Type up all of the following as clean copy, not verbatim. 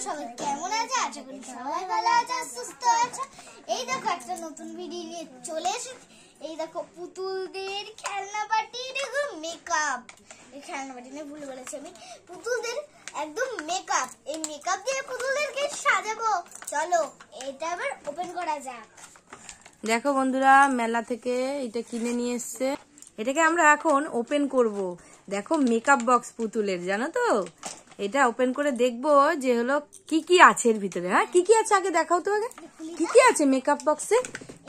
সবাই কেমন আছে? আশা করি সবাই ভালো আছে, সুস্থ আছে। এই দেখো একটা নতুন ভিডিও নিয়ে চলে এসেছি। এই দেখো পুতুলদের খেলনা বাটি, দেখো মেকআপ। এই খেলনা বাটি নিয়ে ভুলে বলেছি আমি, পুতুলদের একদম মেকআপ। এই মেকআপ দিয়ে পুতুলদেরকে সাজাবো। চলো এটা আবার ওপেন করা যাক। দেখো বন্ধুরা, মেলা থেকে এটা কিনে নিয়ে এসছে। এটাকে আমরা এখন ওপেন করব। দেখো মেকআপ বক্স পুতুলের, জানো তো? এটা ওপেন করে দেখবো যে হলো কি কি আছে এর ভিতরে। হ্যাঁ, কি কি আছে আগে দেখাও তো। আগে কি কি আছে মেকআপ বক্সে?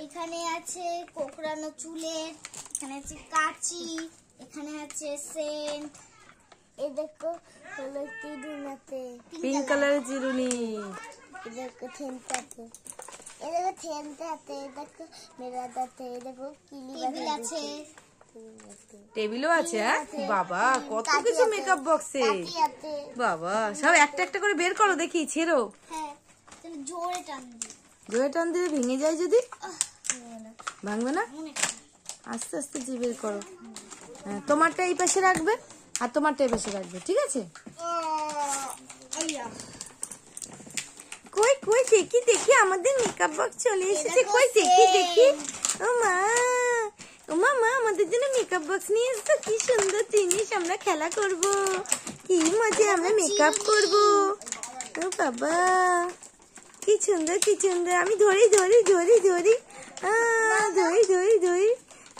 এখানে আছে কোকড়ানো চুলের, এখানে আছে কাঁচি, এখানে আছে সেন্ট। এই দেখো হলো চিরুনিতে পিঙ্ক কালারের চিরুনি। এই দেখো থেনটাতে, এই দেখো থেনটাতে, দেখো মেরাদাতে, দেখো কিলিপ আছে, টেবিলও আছে। হ্যাঁ বাবা, কত কিছু মেকআপ বক্সে। বাবা, সব একটা একটা করে বের করো দেখি, ছেড়ো। হ্যাঁ, তুমি জোরে টান দিও। জোরে টান দিলে ভেঙে যায় যদি? ভাঙবে না, আস্তে আস্তে যে বের করো। হ্যাঁ, তোমারটা এই পাশে রাখবে আর তোমারটা এই পাশে রাখবে, ঠিক আছে? কই কই দেখি দেখি, আমাদের মেকআপ বক্স চলে এসেছে। কই দেখি দেখি। ও মা, ও মা, আমাদের জন্য মেকআপ বক্স নিয়ে এসেছো। কি সুন্দর জিনিস, আমরা খেলা করব। কি মজা, আমরা মেকআপ করব। ও বাবা, কি সুন্দর কি সুন্দর। আমি ধরি ধরি ধরি ধরি ধরি ধরি ধরি।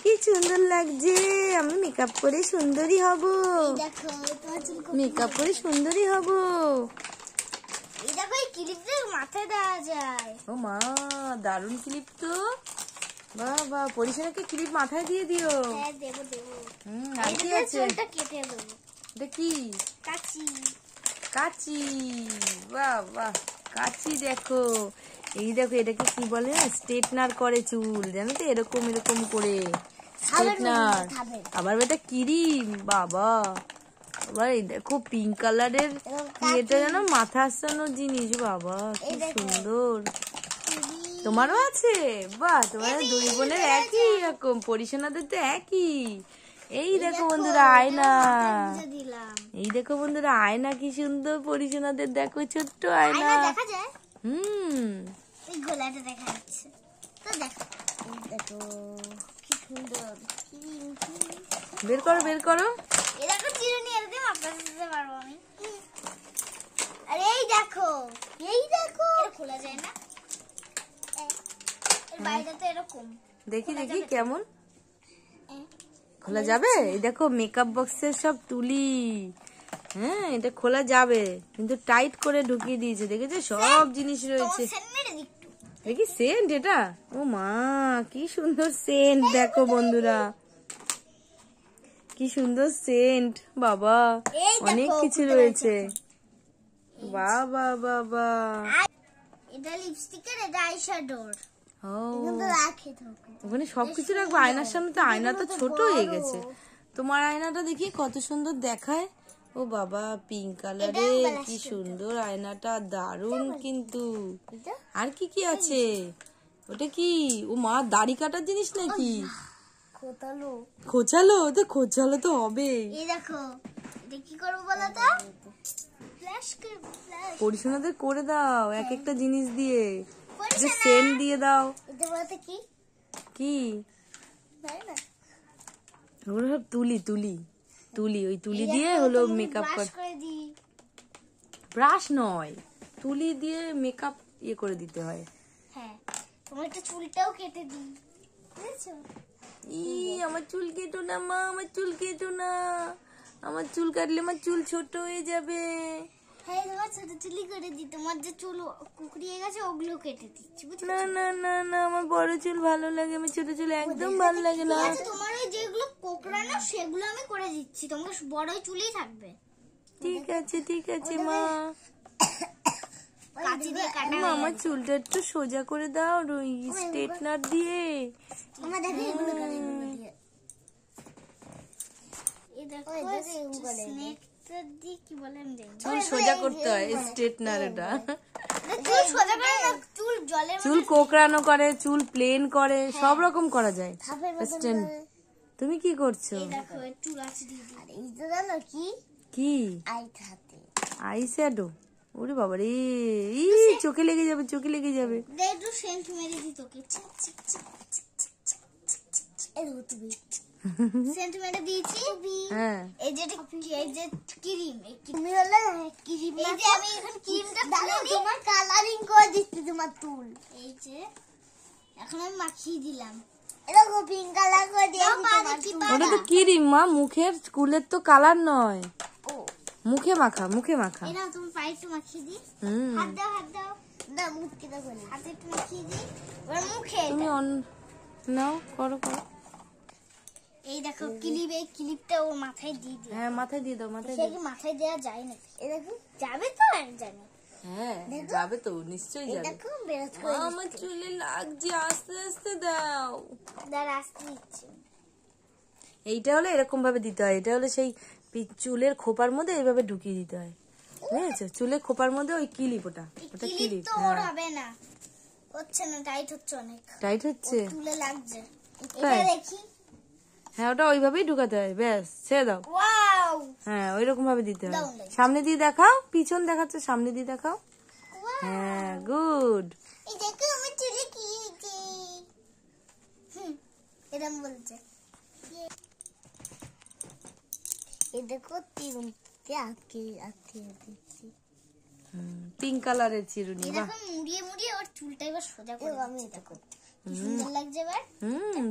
কি সুন্দর লাগছে। আমি মেকআপ করে সুন্দরী হব। মেকআপ করে সুন্দরী হব। এই দেখো এই ক্লিপটা মাথায় দেওয়া যায়। ও মা, দারুণ ক্লিপ তো। বাহ বাহ, পরিসরাকে ক্লিপ মাথায় দিয়ে দিও। হ্যাঁ দেবো দেবো। আর কি আছে? চুলটা কেটে দেবো। এটা কি? কাঁচি। কাঁচি। বাহ বাহ, কাঁচি। দেখো এই দেখো, এটাকে কি বলে? স্ট্রেটনার করে চুল, জানো তো? এরকম এরকম করে স্ট্রেটনার। আবার এটা ক্রিম। বাবা, আবার এই দেখো পিঙ্ক কালারের এটা যেন মাথা আসানোর জিনিস। বাবা কি সুন্দর। তোমারও আছে? বাহ, তোমার দুই বোনের একই রকম, পরিসোনাদের তো একই। এই দেখো বন্ধুরা আয়না। এই দেখো বন্ধুরা আয়না, কি সুন্দর পরিসোনাদের। দেখো ছোট্ট আয়না। দেখা যায়। এই গোলাটা দেখা যাচ্ছে তো। দেখো দেখো কি সুন্দর। বের করো বের করো। এই দেখো চিরুনি, এরকম আপনাদের দিতে পারবো আমি। আরে এই দেখো, এই দেখো, এটা খোলা যায় না। এর বাইরেটা এরকম। দেখি দেখি কেমন খোলা যাবে। এই দেখো মেকআপ বক্সের সব তুলি। হ্যাঁ, এটা খোলা যাবে, কিন্তু টাইট করে ঢুকিয়ে দিয়েছে। দেখেছো সব জিনিস রয়েছে। দেখি সেন্ট এটা। ও মা, কি সুন্দর সেন্ট। দেখো বন্ধুরা, কি সুন্দর সেন্ট। বাবা, অনেক কিছু রয়েছে। বাবা বাবা, এটা লিপস্টিকের, এটা আইশ্যাডোর। ওখানে সবকিছু রাখবো। আয়নার সামনে তো, আয়না তো ছোট হয়ে গেছে। তোমার আয়নাটা দেখি কত সুন্দর দেখায়। ও বাবা, পিঙ্ক কালারের, কি সুন্দর আয়নাটা, দারুণ কিন্তু। আর কি কি আছে? ওটা কি? ও মা, দাড়ি কাটার জিনিস নাকি? খোঁচালো। খোঁচালো তো, খোঁচালো তো হবে। এই দেখো, এটা কি করবো বলো তো? ফ্ল্যাশ করে, ফ্ল্যাশ পরিশোনাদের করে দাও এক একটা জিনিস দিয়ে। যে সেন্ট দিয়ে দাও। এটা বলতে কি কি? ওগুলো সব তুলি তুলি তুলি। ওই তুলি দিয়ে হলো মেকআপ করে। ব্রাশ নয়, তুলি দিয়ে মেকআপ ইয়ে করে দিতে হয়। হ্যাঁ, তোমার একটা চুলটাও কেটে দিই, বুঝেছো? আমার চুল কেটো না মা, আমার চুল কেটো না। আমার চুল কাটলে আমার চুল ছোট হয়ে যাবে। হ্যাঁ, তোমার ছোট চুলি করে দিই। তোমার যে চুল কুকড়িয়ে গেছে ওগুলো কেটে দিচ্ছি, বুঝছো? না না না না, আমার বড় চুল ভালো লাগে, আমার ছোট চুল একদম ভালো লাগে না। তোমার ওই যেগুলো কোকড়ানো সেগুলো আমি করে দিচ্ছি, তোমার বড় চুলই থাকবে। ঠিক আছে ঠিক আছে মা। কাঁচি দিয়ে কাটা। আমার চুলটা একটু সোজা করে দাও স্ট্রেটনার দিয়ে। আমার দেখো এগুলো করে, এগুলো দিয়ে। এই দেখো স্নেকটা দিয়ে কি বলে আমি জানি। চুল সোজা করতে হয় স্ট্রেটনার। এটা চুল সোজা করে না, চুল জলে, চুল কোকড়ানো করে, চুল প্লেন করে, সব রকম করা যায়। তুমি কি করছো? এই দেখো চুল আছে দিয়ে। আর এই তো জানো কি? কি? আই হাতে আই শ্যাডো। ওরে বাবা রে, চোখে লেগে যাবে, চোখে লেগে যাবে। দে একটু সেন্ট মেরে দি তোকে। সেন্ট মেরে দিয়েছি। হ্যাঁ এই যে ক্রিম, তুমি হলো ক্রিম। এই যে আমি এখন ক্রিমটা তোমার কালারিং করে দিচ্ছি তোমার চুল। এই যে এখন আমি মাখিয়ে দিলাম, এরকম পিঙ্ক কালার করে দিয়েছি। ওটা তো ক্রিম মা, মুখের চুলের তো কালার নয়। মুখে মাখা, মুখে মাখা। এরা তুমি পায়ে একটু মাখিয়ে দি। হাত দাও, হাত দাও, দাও মুখে দাও, হাতে একটু মাখিয়ে দি। এবার মুখে তুমি নাও, করো করো। এই দেখো ক্লিপ, এই ক্লিপটা ওর মাথায় দিয়ে দিই। হ্যাঁ মাথায় দিয়ে দাও, মাথায় দিয়ে মাথায় দেওয়া যায় না। এই দেখো যাবে তো, আমি জানি। হ্যাঁ যাবে তো, নিশ্চয়ই যাবে। দেখো বেরোজ করে আমার চুলে লাগছে, আস্তে আস্তে দাও। দাঁড়া, আস্তে দিচ্ছি। এইটা হলো এরকম ভাবে দিতে হয়, এটা হলো সেই চুলের খোপার মধ্যে এইভাবে ঢুকিয়ে দিতে হয়, বুঝেছো? চুলের খোপার মধ্যে ওই ক্লিপ, ওটা ক্লিপ। তো ওর হবে না, হচ্ছে না, টাইট হচ্ছে, অনেক টাইট হচ্ছে, চুলে লাগছে। তাই? এটা দেখি। হ্যাঁ ওটা ওইভাবেই ঢুকাতে হয়, ব্যাস ছেড়ে দাও। ওয়াও, হ্যাঁ ওই রকম ভাবে দিতে হয়। দাও, দাও। সামনে দিয়ে দেখাও, পিছন দেখাচ্ছে, সামনে দিয়ে দেখাও। হ্যাঁ গুড। এই দেখো আমার চুলে কি হয়েছে। এরকম বলছে। এই দেখো তিনটে আটকে দিচ্ছি। পিঙ্ক কালারের চিরুনি, বাহ। এরকম মুড়িয়ে মুড়িয়ে ওর চুলটা এবার সোজা করে আমি এটা করতে। কি সুন্দর লাগছে এবার।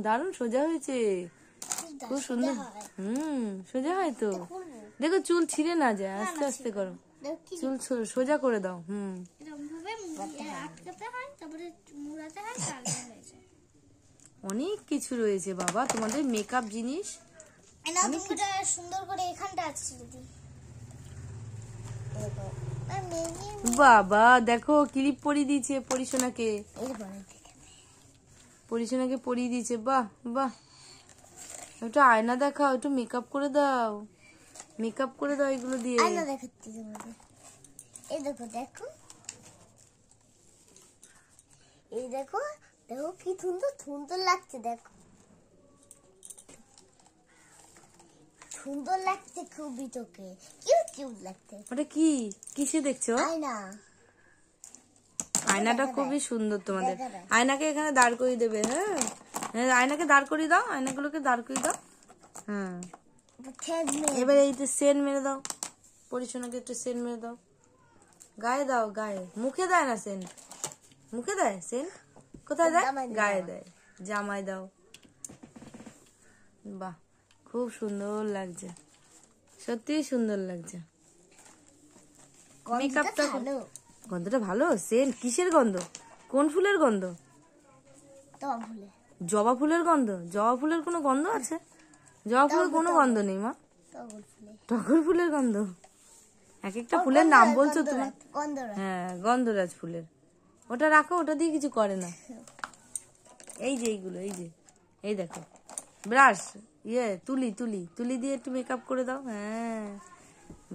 দারুণ সোজা হয়েছে, খুব সুন্দর। সোজা হয় তো। দেখো চুল ছিঁড়ে না যায়, আস্তে আস্তে করো, চুল সোজা করে দাও। এরকম ভাবে মুড়িয়ে আটকাতে হয়, তারপরে মুড়াতে হয়, তাহলে হয়ে যায়। অনেক কিছু রয়েছে বাবা তোমাদের মেকআপ জিনিস। না তুমি সুন্দর করে এখানটা আছে যদি। বাবা দেখো ক্লিপ পরিয়ে দিয়েছে পরিশোনাকে, পরিশোনাকে পরিয়ে দিয়েছে। বাহ বাহ, একটু আয়না দেখাও, একটু মেকআপ করে দাও, মেকআপ করে দাও এগুলো দিয়ে। আয়না দেখাচ্ছি তোমাদের। এই দেখো, দেখো, এই দেখো, দেখো কি সুন্দর সুন্দর লাগছে। দেখো সুন্দর লাগছে খুবই, তোকে কিউট কিউট লাগছে। ওটা কি, কিসে দেখছো? আয়না। আয়নাটা খুবই সুন্দর তোমাদের। আয়নাকে এখানে দাঁড় করিয়ে দেবে। হ্যাঁ আয়নাকে দাঁড় করিয়ে দাও, আয়নাগুলোকে দাঁড় করিয়ে দাও। হ্যাঁ এবার এই যে সেন মেরে দাও, পরিশোনাকে একটু সেন মেরে দাও, গায়ে দাও, গায়ে। মুখে দেয় না সেন, মুখে দেয় সেন? কোথায় দেয়? গায়ে দেয়, জামায় দাও। বাহ খুব সুন্দর লাগছে, সত্যি সুন্দর লাগছে। মেকআপটা গন্ধটা ভালো। সেন্ট কিসের গন্ধ? কোন ফুলের গন্ধ? জবা ফুলের গন্ধ। জবা ফুলের কোনো গন্ধ আছে? জবা ফুলের কোনো গন্ধ নেই মা, টগর ফুলের গন্ধ। এক একটা ফুলের নাম বলছো তুমি। হ্যাঁ গন্ধরাজ ফুলের। ওটা রাখো, ওটা দিয়ে কিছু করে না। এই যে এইগুলো, এই যে এই দেখো ব্রাশ, তুলি তুলি তুলি দিয়ে একটু মেকআপ করে দাও। হ্যাঁ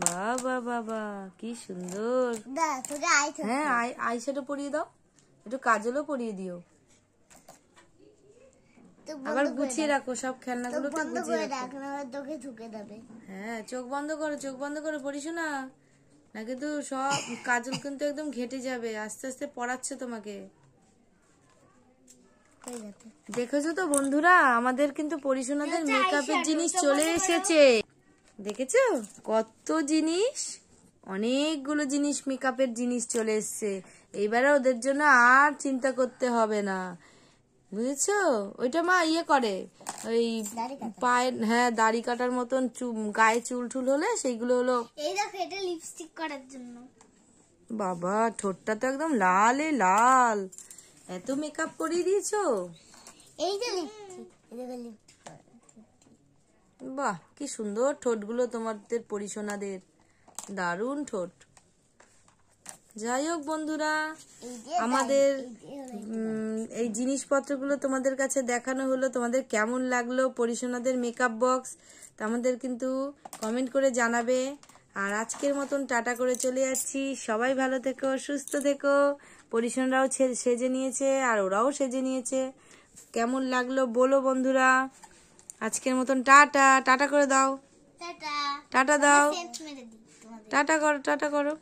বাবা বাবা কি সুন্দর। হ্যাঁ আইশ্যাডো পরিয়ে দাও, একটু কাজলও পরিয়ে দিও। আবার গুছিয়ে রাখো সব খেলনাগুলোকে, গুছিয়ে রাখো। হ্যাঁ চোখ বন্ধ করো, চোখ বন্ধ করো পরিশোনা, না কিন্তু সব কাজল কিন্তু একদম ঘেটে যাবে। আস্তে আস্তে পড়াচ্ছে তোমাকে। দেখেছো তো বন্ধুরা, আমাদের কিন্তু পরিশোনাদের মেকআপের জিনিস চলে এসেছে। দেখেছো কত জিনিস, অনেকগুলো জিনিস মেকআপের জিনিস চলে এসছে। এবারে ওদের জন্য আর চিন্তা করতে হবে না, বুঝেছো? ওইটা মা ইয়ে করে, ওই পায়ের, হ্যাঁ দাড়ি কাটার মতন গায়ে চুল টুল হলে সেইগুলো হলো। এই দেখো এটা লিপস্টিক করার জন্য। বাবা ঠোঁটটা তো একদম লালে লাল, এত মেকআপ করিয়ে দিয়েছো। এই যে লিপস্টিক, বাহ কি সুন্দর ঠোঁটগুলো তোমাদের পরিশোনাদের, দারুণ ঠোঁট। যাই হোক বন্ধুরা, আমাদের এই জিনিসপত্রগুলো তোমাদের কাছে দেখানো হলো। তোমাদের কেমন লাগলো পরিশোনাদের মেকআপ বক্স, তা আমাদের কিন্তু কমেন্ট করে জানাবে। আর আজকের মতন টাটা করে চলে যাচ্ছি। সবাই ভালো থেকো, সুস্থ থেকো। পরিশোনারাও সেজে নিয়েছে আর ওরাও সেজে নিয়েছে, কেমন লাগলো বলো বন্ধুরা। আজকের মতন টাটা, টাটা করে দাও, টাটা দাও, টাটা করো, টাটা করো।